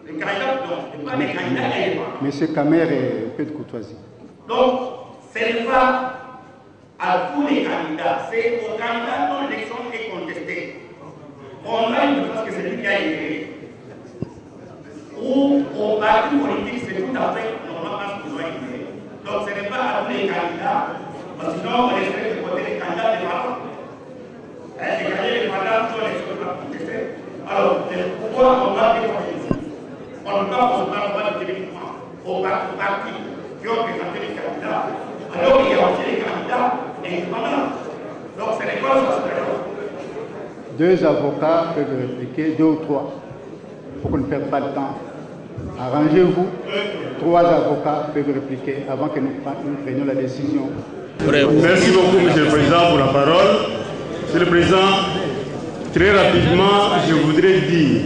Les candidats, non, pas les candidats indépendants. Monsieur Kamer, un peu de courtoisie. Donc, ce n'est pas à tous les candidats, c'est aux candidats dont l'élection est contestée. On a une chose que c'est lui qui a été. Ou au parti politique, c'est tout à fait normal ce qu'ils ont été. Donc, ce n'est pas à tous les candidats, parce que sinon, on laisserait de côté les candidats des parents. Les candidats des parents sont les choses à contester. Alors, pourquoi on va défendre ici? On ne va pas directement aux partis qui ont présenté les candidats. Alors il y a aussi les candidats indépendants. Donc c'est l'école sociale. Deux avocats peuvent répliquer, deux ou trois, pour qu'on ne perde pas de temps. Arrangez-vous. Trois avocats peuvent répliquer avant que nous prenions la décision. Merci beaucoup, Monsieur le Président, pour la parole. Monsieur le Président, très rapidement, je voudrais dire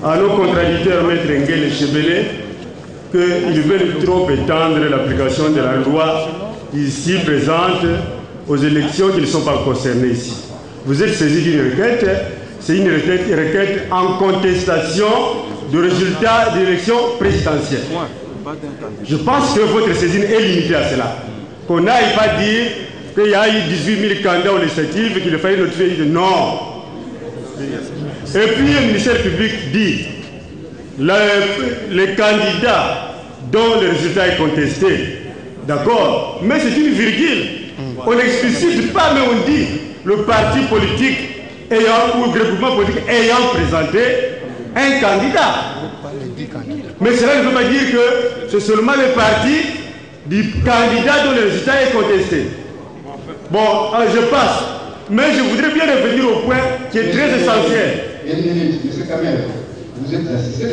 à nos contradicteurs, Maître Nguel et Chebele, qu'ils veulent trop étendre l'application de la loi ici présente aux élections qui ne sont pas concernées ici. Vous êtes saisi d'une requête, c'est une requête en contestation du résultat de l'élection présidentielle. Je pense que votre saisine est limitée à cela. Qu'on n'aille pas dire qu'il y a eu 18 000 candidats aux législatives, qu'il fallait notifier. Non. Et puis le ministère public dit les candidats dont le résultat est contesté, d'accord, mais c'est une virgule. On n'explicite pas, mais on dit le parti politique ayant, ou le groupement politique ayant présenté un candidat. Mais cela ne veut pas dire que c'est seulement le parti du candidat dont le résultat est contesté. Bon, je passe. Mais je voudrais bien revenir au point qui est très essentiel. Monsieur Kamel, vous êtes assisté,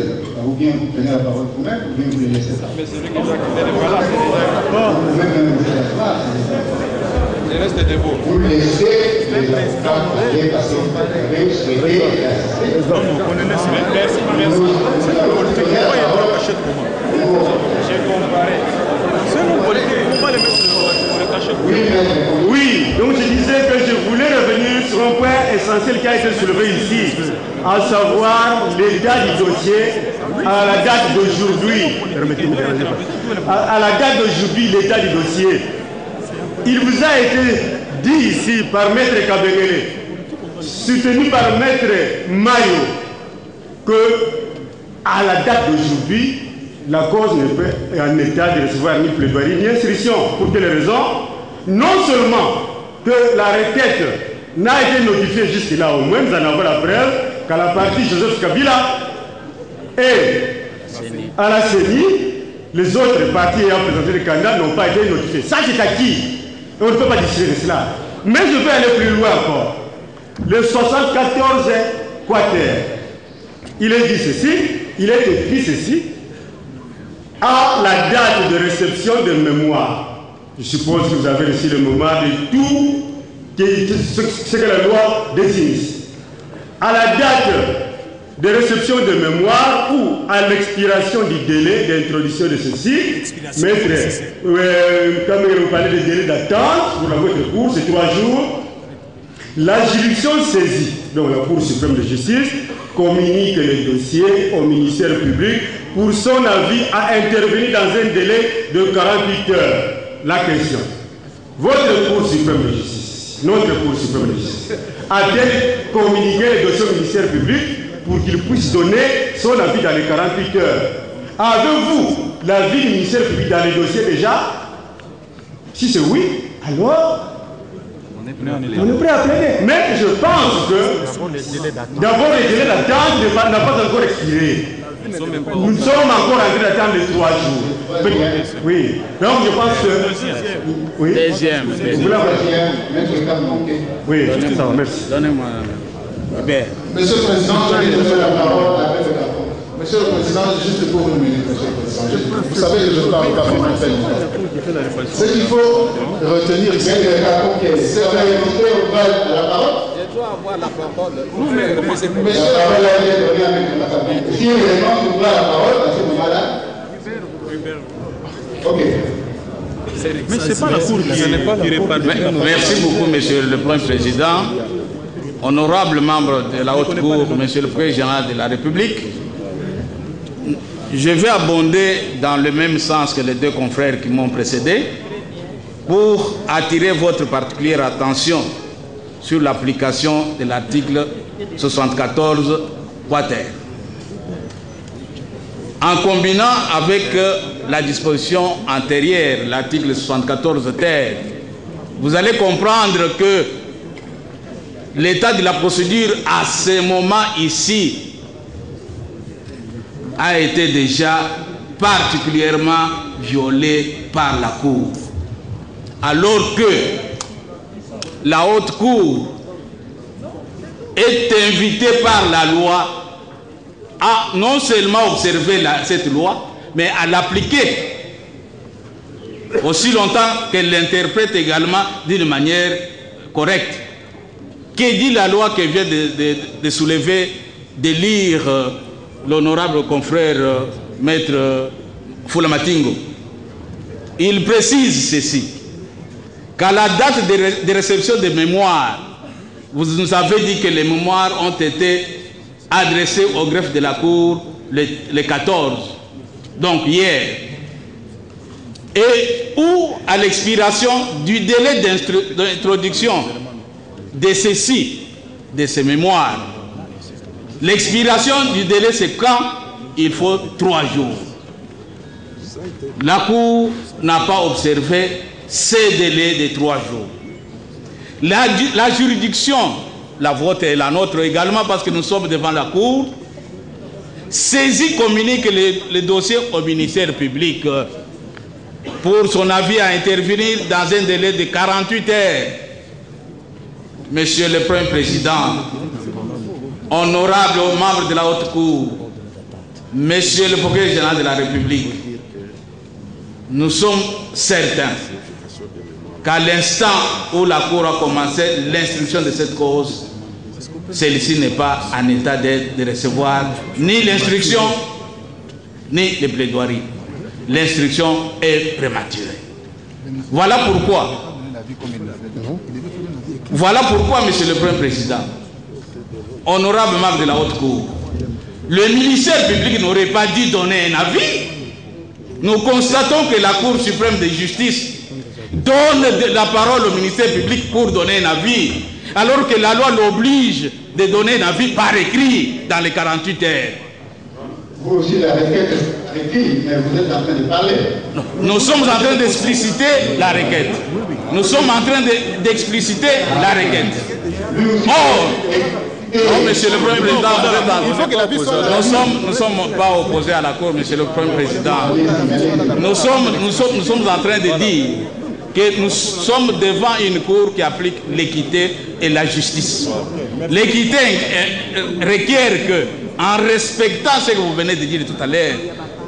ou bien vous prenez la parole vous-même, ou bien vous les laissez pas. Mais c'est lui qui doit quitter le voilà, c'est déjà. Vous pouvez même vous asseoir. Je reste debout. Vous laissez les avocats parler parce que vous avez souhaité assister. Merci, merci. C'est la politique. Pourquoi il y a trois cachettes pour moi? J'ai comparé. C'est nos politiques. Pourquoi les mettre pour les cachettes? Oui, donc je disais que je voulais revenir sur un point essentiel qui a été soulevé ici, à savoir l'état du dossier à la date d'aujourd'hui. À la date d'aujourd'hui, l'état du dossier. Il vous a été dit ici par Maître Kabengele, soutenu par Maître Mayo, que à la date d'aujourd'hui, la cause n'est pas en état de recevoir ni plaidoirie ni instruction. Pour quelle raison? Non seulement que la requête n'a été notifiée jusque-là, au moins nous en avons la preuve qu'à la partie Joseph Kabila et à la CENI, les autres partis ayant présenté les candidats n'ont pas été notifiés. Ça c'est acquis. On ne peut pas discuter de cela. Mais je vais aller plus loin encore. Le 74 quater, il est dit ceci, il est écrit ceci, à la date de réception de mémoire. Je suppose que vous avez reçu le mémoire de tout ce que la loi désigne. À la date de réception de mémoire ou à l'expiration du délai d'introduction de ceci, maître, comme vous parlez de délai d'attente pour la votre cour, c'est 3 jours, la juridiction saisie, donc la Cour suprême de justice, communique le dossier au ministère public pour son avis à intervenir dans un délai de 48 heures. La question, votre Cour suprême de justice, notre Cour suprême de justice, a-t-elle communiqué le dossier au ministère public pour qu'il puisse donner son avis dans les 48 heures? Avez-vous l'avis du ministère public dans les dossiers déjà? Si c'est oui, alors on est prêt à plaider. Mais je pense que d'abord le délai d'attente n'a pas encore expiré. Nous sommes encore en train d'attendre les 3 jours. Oui. Donc je pense que... Oui. Deuxième. Oui, merci. Donnez-moi. Monsieur le Président, je vais donner la parole à Maître Capon. Monsieur le Président, juste pour une minute, Monsieur le Président. Vous savez que je parle pas pendant très longtemps. Ce qu'il faut retenir ici, c'est que la parole. Je dois avoir la parole. Monsieur la parole a été donnée à Maître Capon. Si il demande d'ouvrir la parole, à ce moment-là. Ok. Mais ce n'est pas la Cour qui répare. Merci beaucoup, Monsieur le Premier Président. Honorable membre de la Haute Cour, Monsieur le Président de la République, je vais abonder dans le même sens que les deux confrères qui m'ont précédé pour attirer votre particulière attention sur l'application de l'article 74 quater. En combinant avec la disposition antérieure, l'article 74 ter, vous allez comprendre que l'état de la procédure à ce moment ici a été déjà particulièrement violé par la Cour. Alors que la Haute Cour est invitée par la loi à non seulement observer cette loi, mais à l'appliquer aussi longtemps qu'elle l'interprète également d'une manière correcte. Que dit la loi que vient de soulever, de lire l'honorable confrère maître Fulamatingo? Il précise ceci, qu'à la date de réception des mémoires, vous nous avez dit que les mémoires ont été adressées au greffe de la Cour le 14, donc hier, et où à l'expiration du délai d'introduction de ceci, de ces mémoires, l'expiration du délai c'est quand? Il faut 3 jours. La Cour n'a pas observé ces délais de 3 jours. La juridiction, la vôtre et la nôtre également, parce que nous sommes devant la Cour, saisit, communique le dossier au ministère public pour son avis à intervenir dans un délai de 48 heures. Monsieur le Premier Président, honorables membres de la Haute Cour, Monsieur le Procureur général de la République, nous sommes certains qu'à l'instant où la Cour a commencé l'instruction de cette cause, celle-ci n'est pas en état de recevoir ni l'instruction, ni les plaidoiries. L'instruction est prématurée. Voilà pourquoi, Monsieur le Premier Président, honorable membre de la Haute Cour, le ministère public n'aurait pas dû donner un avis. Nous constatons que la Cour suprême de justice donne la parole au ministère public pour donner un avis, alors que la loi l'oblige de donner un avis par écrit dans les 48 heures. Vous aussi, la requête est écrite, mais vous êtes en train de parler. Non. Nous sommes en train d'expliciter la requête. Nous sommes en train d'expliciter la requête. Oh, Monsieur le Premier Président, nous ne sommes pas opposés à la Cour, Monsieur le Premier Président. Nous sommes en train de dire que nous sommes devant une Cour qui applique l'équité et la justice. L'équité requiert que, en respectant ce que vous venez de dire tout à l'heure,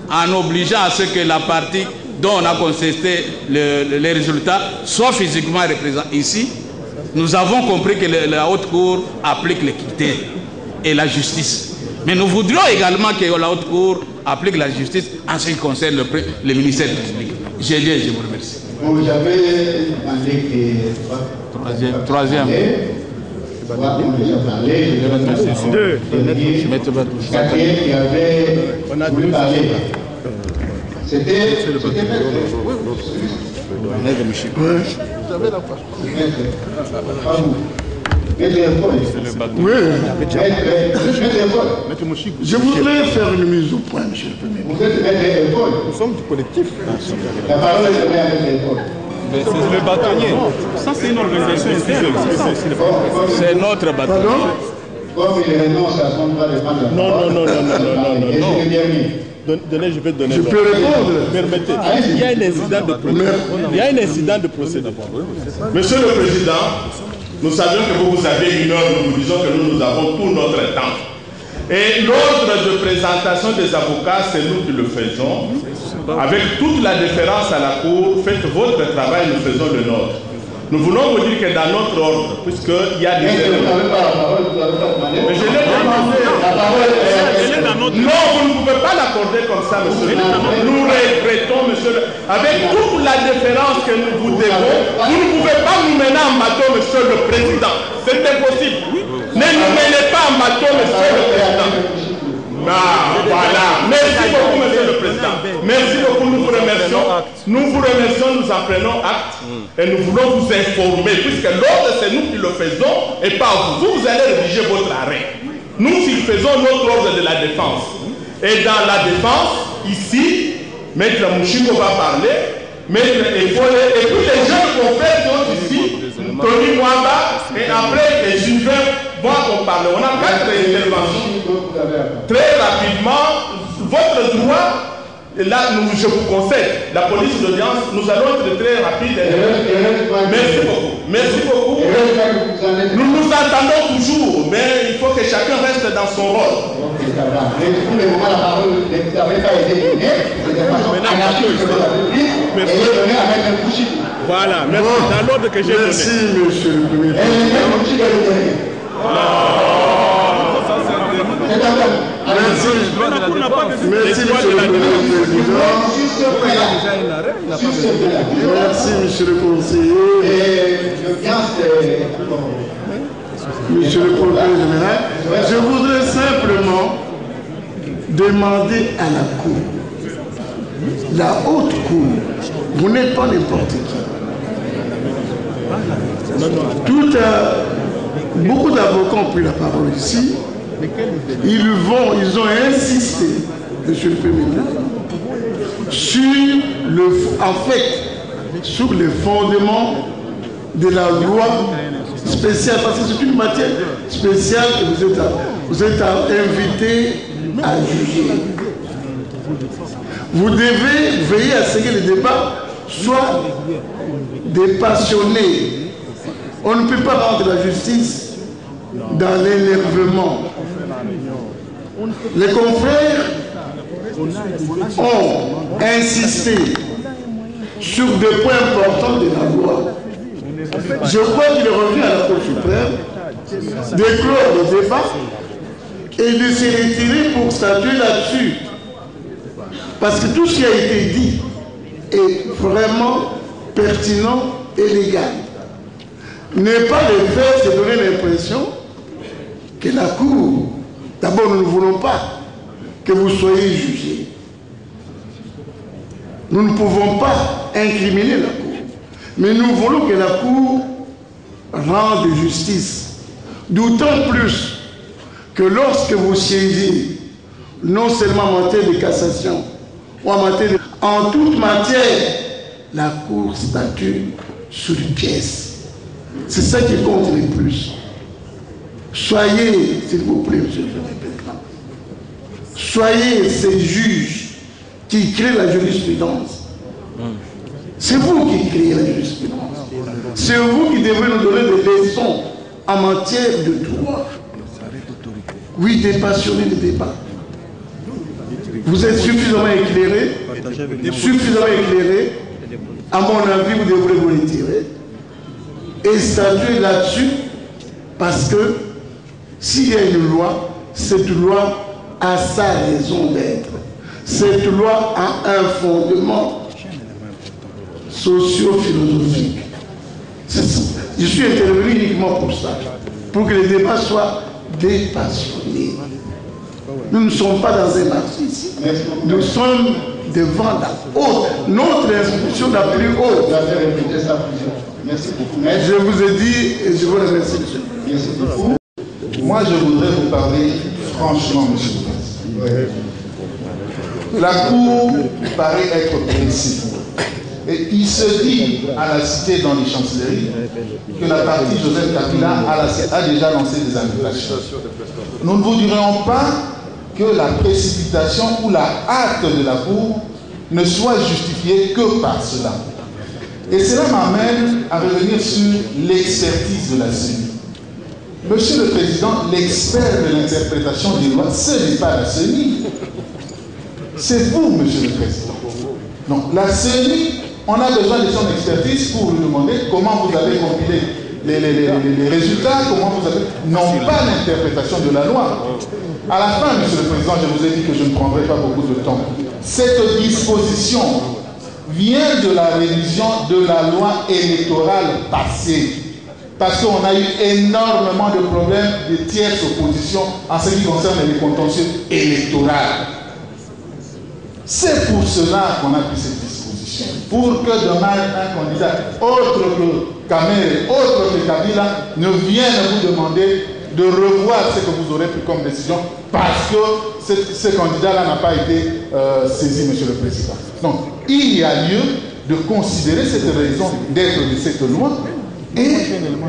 en obligeant à ce que la partie dont on a contesté les résultats soit physiquement représentée ici, nous avons compris que la Haute Cour applique l'équité et la justice. Mais nous voudrions également que la Haute Cour applique la justice en ce qui concerne le ministère public. Je vous remercie. Vous avez demandé que... Troisième. Qui avait voulu parler. C'était vous avez la face. Je voudrais faire une mise au point, monsieur le Premier ministre. Vous êtes maître d'école. Nous sommes du collectif. La parole est donnée à maître d'école. C'est le bâtonnier. Ça, c'est une organisation interne. C'est notre bâtonnier. Comme il renonce à son droit de prendre la parole. Non. Je vais donner. Je peux répondre. Permettez. Il y a un incident de procédure. Monsieur le Président, nous savions que vous avez une heure, nous disons que nous avons tout notre temps. Et l'ordre de présentation des avocats, c'est nous qui le faisons. Avec toute la déférence à la Cour, faites votre travail, nous faisons le nôtre. Nous voulons vous dire que dans notre ordre, puisqu'il y a des éléments... Mais je l'ai demandé. Non, vous ne pouvez pas l'accorder comme ça, monsieur. Nous regrettons, monsieur. Avec toute la déférence que nous vous devons, vous ne pouvez pas nous mener en bateau, monsieur le Président. C'est impossible. Ne nous menez pas en bateau, monsieur le Président. Ah, voilà. merci beaucoup, Monsieur le Président. Merci beaucoup, nous vous remercions. Nous vous remercions, nous en prenons acte et nous voulons vous informer, puisque l'ordre, c'est nous qui le faisons et pas vous. Vous allez rédiger votre arrêt. Nous, si faisons notre ordre de la défense. Et dans la défense, ici, Maître Mouchiko va parler, Maître Efolé, et puis les jeunes confrères qui sont ici, Tony Mwamba, et après les Sylvain vont en parler. On a 4 interventions. Très rapidement, votre droit, là, je vous conseille, la police d'audience, nous allons être très rapides. Merci beaucoup. Merci beaucoup. Nous nous entendons toujours, mais il faut que chacun reste dans son rôle. Voilà, merci. Dans l'ordre que j'ai donné. Merci, monsieur le Premier président. Merci, monsieur le Président. Merci, monsieur le conseiller. Monsieur le procureur général, je voudrais simplement demander à la Cour, la haute Cour, vous n'êtes pas n'importe qui. Beaucoup d'avocats ont pris la parole ici. Ils ont insisté, monsieur le Premier président, sur les fondements de la loi spéciale, parce que c'est une matière spéciale que vous êtes invité à juger. Vous devez veiller à ce que les débats soient dépassionnés. On ne peut pas rendre la justice dans l'énervement. Les confrères ont insisté sur des points importants de la loi. Je crois qu'il revient à la Cour suprême d'éclore le débat et de se retirer pour statuer là-dessus. Parce que tout ce qui a été dit est vraiment pertinent et légal. Ne pas le faire, c'est donner l'impression que la Cour, d'abord nous ne voulons pas que vous soyez jugés. Nous ne pouvons pas incriminer la Cour. Mais nous voulons que la Cour rende justice. D'autant plus que lorsque vous siégez, non seulement en matière de cassation, ou en toute matière, la Cour statue sur une pièce. C'est ça qui compte le plus. Soyez, s'il vous plaît, monsieur le président, soyez ces juges qui créent la jurisprudence. C'est vous qui créez la jurisprudence. C'est vous qui devez nous donner des leçons en matière de droit. Oui, dépassionner le débat. Vous êtes suffisamment éclairé. À mon avis, vous devrez vous retirer et statuer là-dessus, parce que s'il y a une loi, cette loi a sa raison d'être. Cette loi a un fondement socio-philosophique. Je suis intervenu uniquement pour ça, pour que les débats soient dépassionnés. Nous ne sommes pas dans un marché ici. Nous sommes devant la haute, notre institution la plus haute. Merci beaucoup. Je vous ai dit et je vous remercie, monsieur. Merci beaucoup. Moi, je voudrais vous parler franchement, monsieur le président. La Cour paraît être précise. Et il se dit à la cité dans les chancelleries que la partie Joseph Kabila a déjà lancé des invitations. Nous ne vous dirons pas que la précipitation ou la hâte de la Cour ne soit justifiée que par cela. Et cela m'amène à revenir sur l'expertise de la CENI. Monsieur le Président, l'expert de l'interprétation des lois, ce n'est pas la CENI. C'est vous, Monsieur le Président. Donc, la CENI, on a besoin de son expertise pour lui demander comment vous avez compilé les résultats, comment vous avez... Non pas l'interprétation de la loi. À la fin, Monsieur le Président, je vous ai dit que je ne prendrai pas beaucoup de temps. Cette disposition vient de la révision de la loi électorale passée. Parce qu'on a eu énormément de problèmes de tierces oppositions en ce qui concerne les contentieux électoraux. C'est pour cela qu'on a pris cette disposition. Pour que demain, un candidat autre que Kamerhe, autre que Kabila, ne vienne vous demander de revoir ce que vous aurez pris comme décision parce que ce candidat-là n'a pas été saisi, Monsieur le Président. Donc, il y a lieu de considérer cette raison d'être de cette loi et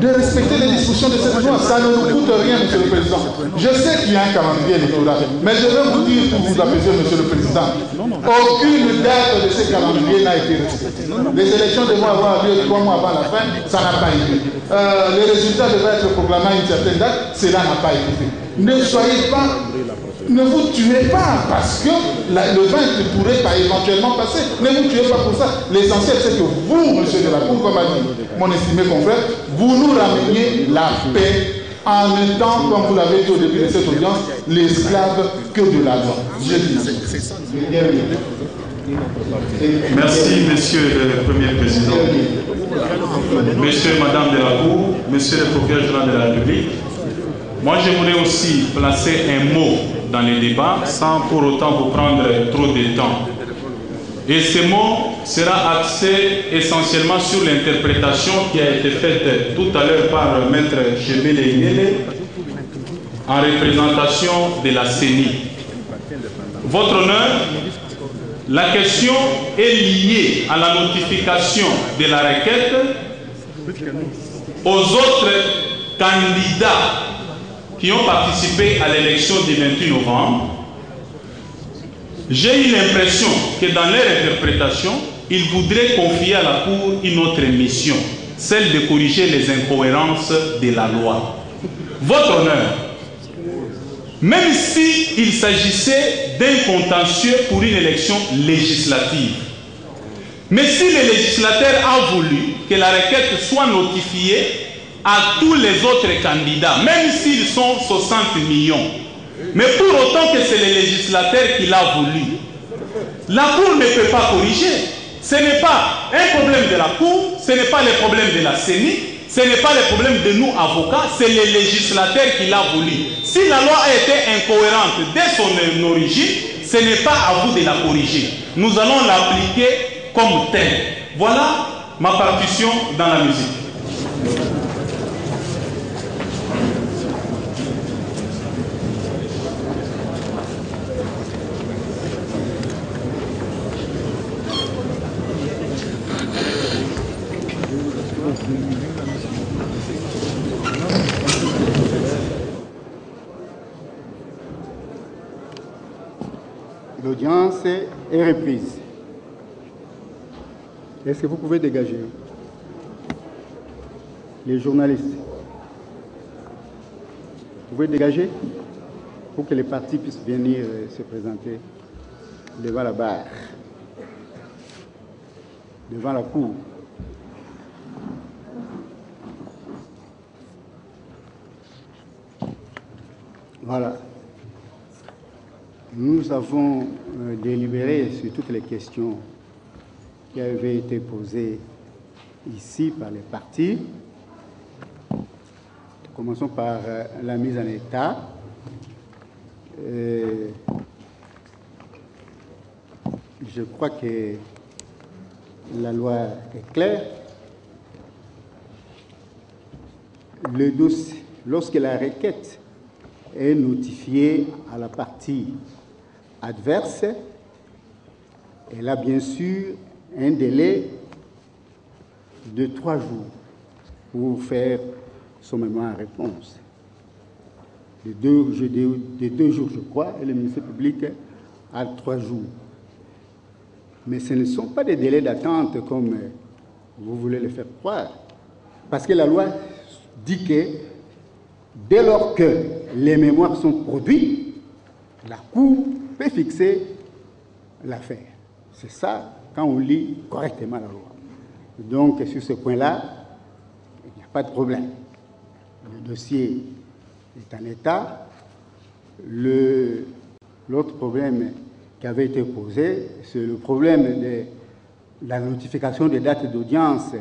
de respecter les discussions de cette loi. Ça ne nous coûte rien, Monsieur le Président. Je sais qu'il y a un calendrier électoral, mais je vais vous dire, pour vous apaiser, Monsieur le Président, aucune date de ce calendrier n'a été respectée. Les élections devront avoir lieu 3 mois avant la fin, ça n'a pas été. Les résultats devraient être proclamés à une certaine date, cela n'a pas été fait. Ne soyez pas... Ne vous tuez pas parce que le vin pourrait pas éventuellement passer. Ne vous tuez pas pour ça. L'essentiel, c'est que vous, monsieur de la Cour, comme a dit mon estimé confrère, vous nous rameniez la paix en étant, comme vous l'avez dit au début de cette audience, l'esclave que de la loi. Je dis Merci, monsieur le Premier Président. Monsieur et madame de la Cour, monsieur le procureur général de la République, moi je voulais aussi placer un mot dans les débats sans pour autant vous prendre trop de temps. Et ce mot sera axé essentiellement sur l'interprétation qui a été faite tout à l'heure par Maître Chebele Inele en représentation de la CENI. Votre honneur, la question est liée à la notification de la requête aux autres candidats qui ont participé à l'élection du 28 novembre. J'ai eu l'impression que dans leur interprétation, ils voudraient confier à la Cour une autre mission, celle de corriger les incohérences de la loi. Votre honneur, même s'il s'agissait d'un contentieux pour une élection législative, mais si le législateur a voulu que la requête soit notifiée à tous les autres candidats, même s'ils sont 60 millions. Mais pour autant que c'est le législateur qui l'a voulu, la Cour ne peut pas corriger. Ce n'est pas un problème de la Cour, ce n'est pas le problème de la CENI, ce n'est pas le problème de nous avocats, c'est le législateur qui l'a voulu. Si la loi a été incohérente dès son origine, ce n'est pas à vous de la corriger. Nous allons l'appliquer comme telle. Voilà ma partition dans la musique. L'audience est reprise. Est-ce que vous pouvez dégager? Les journalistes, vous pouvez dégager pour que les partis puissent venir se présenter devant la barre, devant la cour. Voilà. Nous avons délibéré sur toutes les questions qui avaient été posées ici par les partis. Commençons par la mise en état. Je crois que la loi est claire. Le dossier, lorsque la requête est notifiée à la partie adverse, elle a bien sûr un délai de 3 jours pour faire sommairement en réponse. De 2 jours, je crois, et le ministère public a 3 jours. Mais ce ne sont pas des délais d'attente comme vous voulez le faire croire. Parce que la loi dit que dès lors que les mémoires sont produits, la Cour peut fixer l'affaire. C'est ça quand on lit correctement la loi. Donc, sur ce point-là, il n'y a pas de problème. Le dossier est en état. L'autre problème qui avait été posé, c'est le problème de la notification des dates d'audience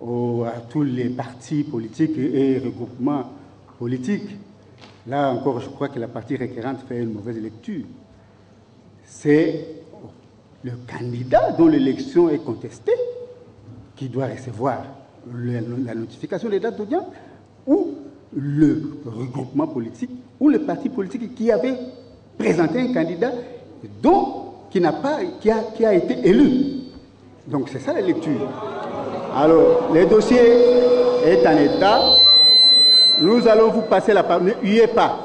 à tous les partis politiques et regroupements politiques. Là encore, je crois que la partie requérante fait une mauvaise lecture. C'est au le candidat dont l'élection est contestée qui doit recevoir la notification des dates d'audience, ou le regroupement politique ou le parti politique qui avait présenté un candidat qui a été élu. Donc c'est ça la lecture. Alors, le dossier est en état. Nous allons vous passer la parole. Ne huyez pas.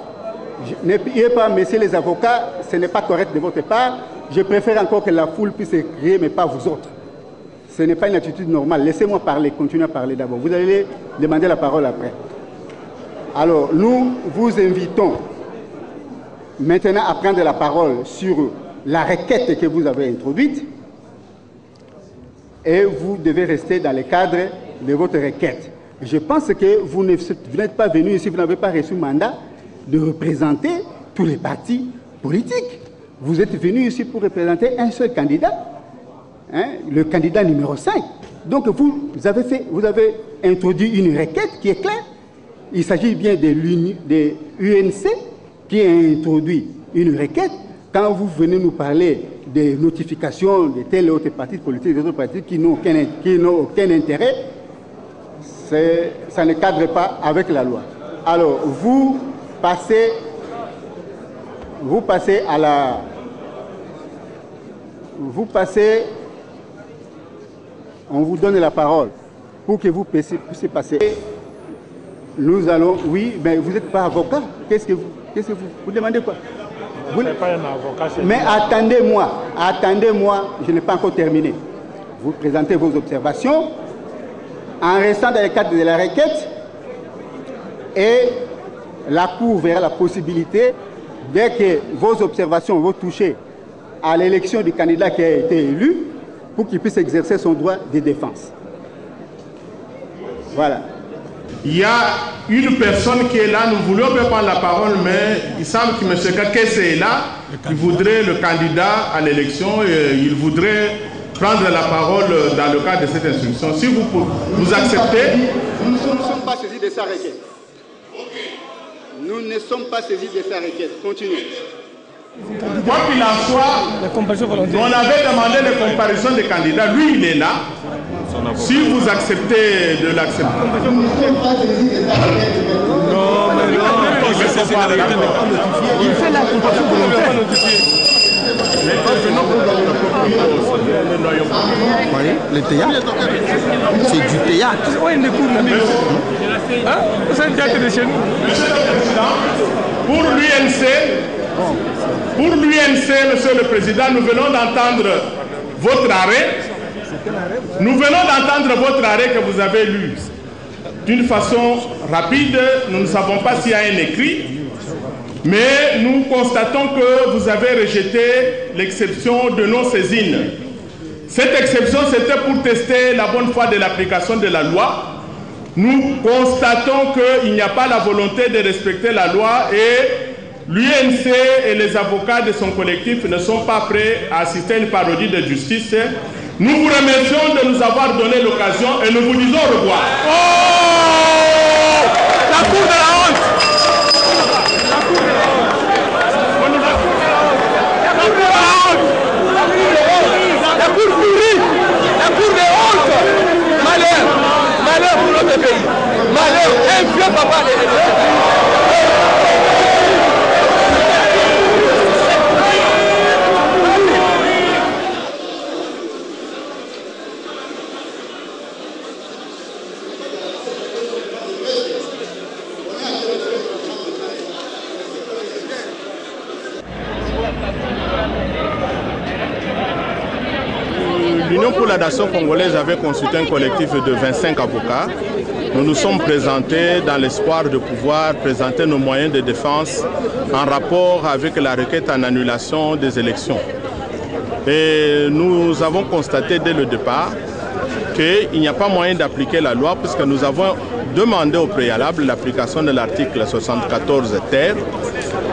Ne huyez pas, messieurs les avocats. Ce n'est pas correct de votre part. Je préfère encore que la foule puisse crier, mais pas vous autres. Ce n'est pas une attitude normale. Laissez-moi parler, continuez à parler d'abord. Vous allez demander la parole après. Alors, nous vous invitons maintenant à prendre la parole sur la requête que vous avez introduite et vous devez rester dans le cadre de votre requête. Je pense que vous n'êtes pas venu ici, vous n'avez pas reçu mandat de représenter tous les partis politiques. Vous êtes venu ici pour représenter un seul candidat, hein, le candidat numéro 5. Donc vous avez introduit une requête qui est claire. Il s'agit bien de l'UNC qui a introduit une requête. Quand vous venez nous parler des notifications de telle ou telle parti politique, des autres partis qui n'ont aucun intérêt, ça ne cadre pas avec la loi. Alors, vous passez à la... On vous donne la parole pour que vous puissiez passer. Nous allons... Oui, mais vous n'êtes pas avocat. Qu'est-ce que vous demandez quoi? Vous n'êtes pas un avocat. Mais attendez-moi, je n'ai pas encore terminé. Vous présentez vos observations en restant dans le cadre de la requête et la Cour verra la possibilité, dès que vos observations vont toucher à l'élection du candidat qui a été élu, pour qu'il puisse exercer son droit de défense. Voilà. Il y a une personne qui est là, nous voulions pas prendre la parole, mais il semble que M. Kakesse est là, il voudrait le candidat à l'élection et il voudrait prendre la parole dans le cadre de cette instruction. Si vous acceptez... Nous ne sommes pas saisis de sa requête. Nous ne sommes pas saisis de sa requête. Continuez. Quoi qu'il en soit, on avait demandé la comparaison des candidats. Lui, il est là. Si vous acceptez de l'accepter. Non, mais non, il fait la comparaison volontaire. Vous voyez, le théâtre, c'est du théâtre. Oui, il écoute la musique. C'est un théâtre de chez nous. Monsieur le Président, pour l'UNC, Monsieur le Président, nous venons d'entendre votre arrêt. Nous venons d'entendre votre arrêt que vous avez lu d'une façon rapide. Nous ne savons pas s'il y a un écrit, mais nous constatons que vous avez rejeté l'exception de non-saisine. Cette exception, c'était pour tester la bonne foi de l'application de la loi. Nous constatons qu'il n'y a pas la volonté de respecter la loi et l'UNC et les avocats de son collectif ne sont pas prêts à assister à une parodie de justice. Nous vous remercions de nous avoir donné l'occasion et nous vous disons au revoir. Oh, la cour de la honte. La cour de la honte. La cour de la honte. La cour pourrie. La cour de honte. Malheur. Malheur pour notre pays. Malheur. Un vieux papa. L'Union pour la nation congolaise avait consulté un collectif de 25 avocats. Nous nous sommes présentés dans l'espoir de pouvoir présenter nos moyens de défense en rapport avec la requête en annulation des élections. Et nous avons constaté dès le départ qu'il n'y a pas moyen d'appliquer la loi puisque nous avons demandé au préalable l'application de l'article 74 ter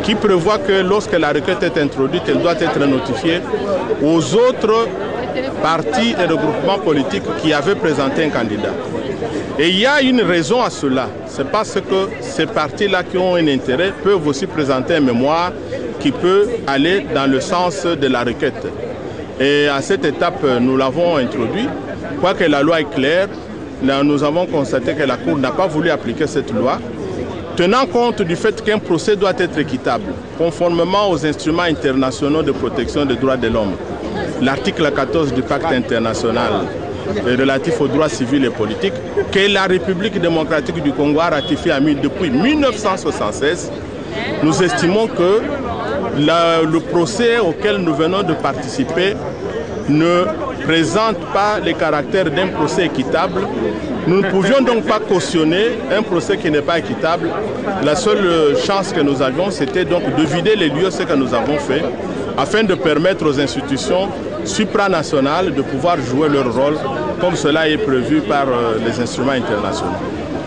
qui prévoit que lorsque la requête est introduite, elle doit être notifiée aux autres partis et regroupements politiques qui avaient présenté un candidat. Et il y a une raison à cela, c'est parce que ces partis-là qui ont un intérêt peuvent aussi présenter un mémoire qui peut aller dans le sens de la requête. Et à cette étape, nous l'avons introduit. Quoique la loi est claire, là, nous avons constaté que la Cour n'a pas voulu appliquer cette loi, tenant compte du fait qu'un procès doit être équitable, conformément aux instruments internationaux de protection des droits de l'homme. L'article 14 du pacte international relatif aux droits civils et politiques, que la République démocratique du Congo a ratifié depuis 1976, nous estimons que le procès auquel nous venons de participer ne présente pas les caractères d'un procès équitable. Nous ne pouvions donc pas cautionner un procès qui n'est pas équitable. La seule chance que nous avions, c'était donc de vider les lieux, ce que nous avons fait, afin de permettre aux institutions supranationales de pouvoir jouer leur rôle, comme cela est prévu par les instruments internationaux.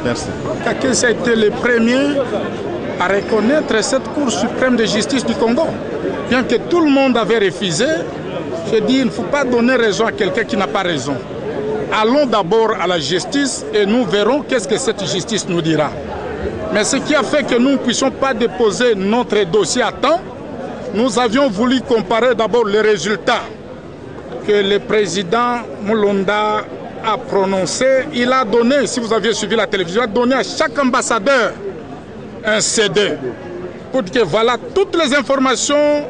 Merci. Kakesse a été le premier à reconnaître cette Cour suprême de justice du Congo. Bien que tout le monde avait refusé, je dis il ne faut pas donner raison à quelqu'un qui n'a pas raison. Allons d'abord à la justice et nous verrons qu'est-ce que cette justice nous dira. Mais ce qui a fait que nous ne puissions pas déposer notre dossier à temps, nous avions voulu comparer d'abord les résultats que le président Mulonda a prononcés. Il a donné, si vous aviez suivi la télévision, il a donné à chaque ambassadeur un CD pour dire que voilà, toutes les informations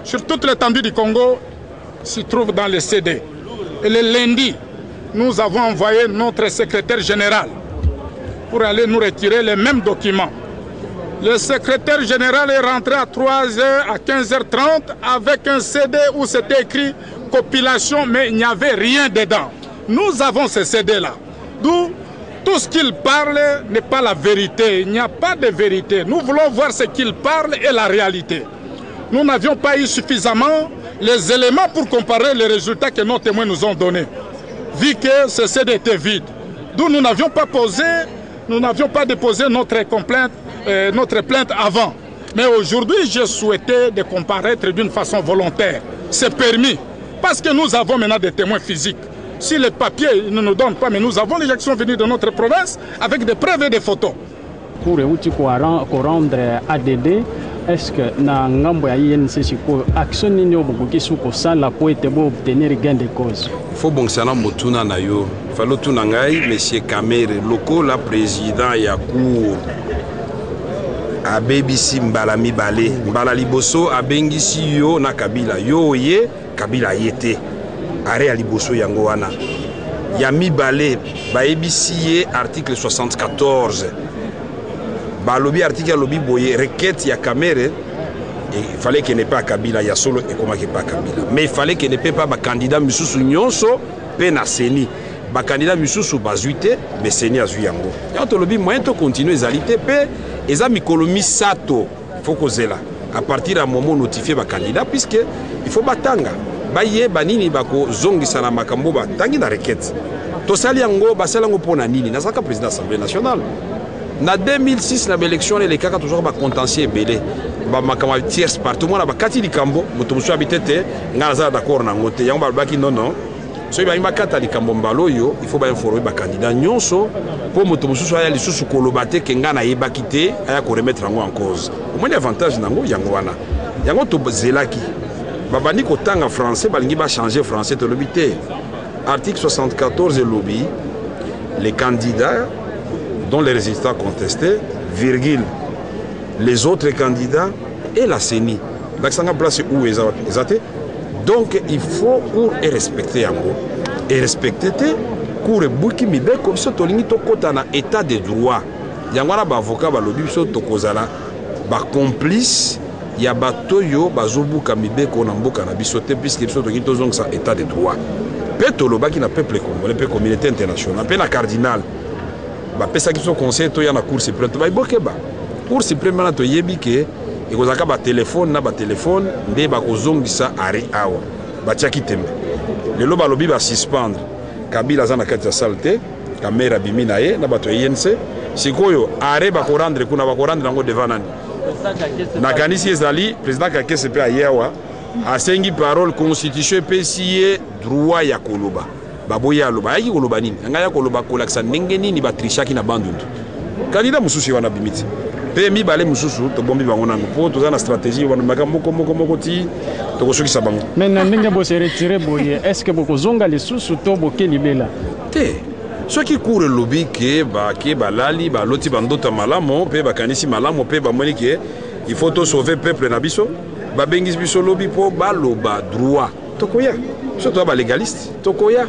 sur toute l'étendue du Congo s'y trouvent dans le CD. Et le lundi, nous avons envoyé notre secrétaire général pour aller nous retirer les mêmes documents. Le secrétaire général est rentré à 3h, à 15h30 avec un CD où c'était écrit compilation, mais il n'y avait rien dedans. Nous avons ce CD-là. D'où tout ce qu'il parle n'est pas la vérité. Il n'y a pas de vérité. Nous voulons voir ce qu'il parle et la réalité. Nous n'avions pas eu suffisamment les éléments pour comparer les résultats que nos témoins nous ont donnés, vu que ce CD était vide. D'où nous n'avions pas déposé notre plainte avant. Mais aujourd'hui, j'ai souhaité de comparaître d'une façon volontaire. C'est permis, parce que nous avons maintenant des témoins physiques. Si les papiers ne nous donnent pas, mais nous avons les gens qui sont venus de notre province avec des preuves et des photos. Pour rendre ADD, est-ce que na ngambo ya INC siko action nini obukoki suko sala po ete bo obtenir gain de cause? Faut bon sana motuna na yo. Falo tuna ngai monsieur Kamere loko la président ya cour a BBC mbala mibale mbala liboso abengisi yo na Kabila yo ye Kabila yete are ya liboso yango wana ya mibale ba ebisi ye article 74 balobi article lobi boye requête ya Kamere. Il fallait qu'il n'y ait pas Kabila, il y a solo et comment qu'il n'y ait pas Kabila. Mais il fallait qu'il n'y ait pas de candidat Missoussou Nyonso, Pena Seni. Le candidat Missoussou Bazuite, mais Seni Azuyango. Et on te le dit, moyen de continuer les alités, et ça, Mikolomi Sato, il faut causer là. À partir d'un moment notifié le candidat, puisqu'il faut batanga. Baye, banini, bako, zongi, salamakambo, batangi na requête. Tosali yango, basalango pona nini, n'a pas président de l'Assemblée nationale. En 2006, dans l'élection, les cas toujours contentieux belé. Ba tierce partout moi ba kati likambo moto musu habitete ngala d'accord na ngote yango ba baki non so ba imba kata likambo mbalo yo il faut ba informer ba candidat nyonso pour moto musu aya lisusu kolobate ke ngana yebaki te aya ko remettre yango en cause au moins avantage nango yango wana yango to zelaki babandi ko tanga français balingi ba changer français to lobité article 74 et lobby les candidats dont les résultats contestés virgule les autres candidats et la CENI. Donc il faut pour respecter Yango. Et respecter pour Bouki Mibe comme ça tolingi to kota na état de droit. Yango na ba avocat ba lobi so to kozala ba complice ya batoyo bazobuka Mibe ko na mboka na bisote puisque so to ki to zong sa état de droit. Peto lo ba ki na peuple congolais, pe communauté internationale, pe na cardinal. Ba pesa ki so conseil to ya na cour suprême ba ibokeba. Pour simplement to yebike et ko zaka ba téléphone na ba téléphone nde ba ko zongisa ari awa ba tiaki tembe lelo ba lobi ba suspendre Kabila za na kati ya salte kamera bimina ye na ba to yense sikoyo are ba ko rendre kuna ba ko rendre ngo devant nani na kanisi ezali président Kakesse pe ayewa asengi parole constitution PCA droit ya koloba baboya loba yaki koloba nini ngaya koloba kolaksa ndenge nini ba trishaki na bandundu candidat mususu wana bimiti Pe mibale mususu to bombi bango nango po to za na stratégie wana makambo moko ti to ko soki sabango. Mais na ndenge bo se retirer boye, est-ce que boko zonga lisusu to boke libela? Te. Ceux qui courent le lobby ke ba lali ba loti bandota malamo pe ba kanisi malamo pe ba moni ke il faut to sauver peuple na biso. Ba bengis biso lobby po ba loba droit. Tokoya. Surtout ba légaliste. Tokoya.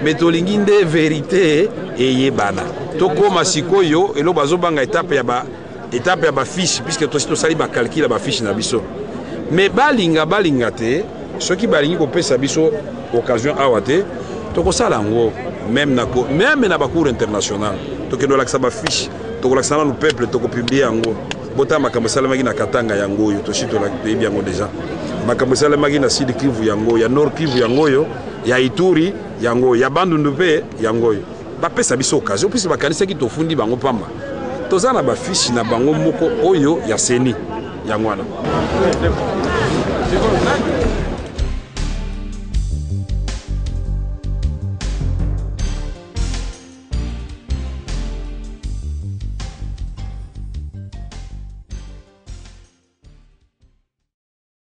Mais to linginde vérité et yebana. Toko masikoyo elo bazobanga étape ya ba fiche puisque to sali ba calcul ba fiche na biso. Mais balinga te ceux qui balingi ko pesa biso occasion awate toko sala ngo même na ba cour international toko no laksa ba fiche toko laksa na le peuple toko publier ngo bota makambo sala magi na Katanga yango yo to shito la pays yango déjà makambo sala magi na Sud Kivu yango ya Nord Kivu yango yo ya Ituri yango ya Bandundu pe yango yo ba pesa biso occasion puisque ba kanisa ki to fundi bango pamba toza na ba fiche na bango moko oyo ya seni yango wana.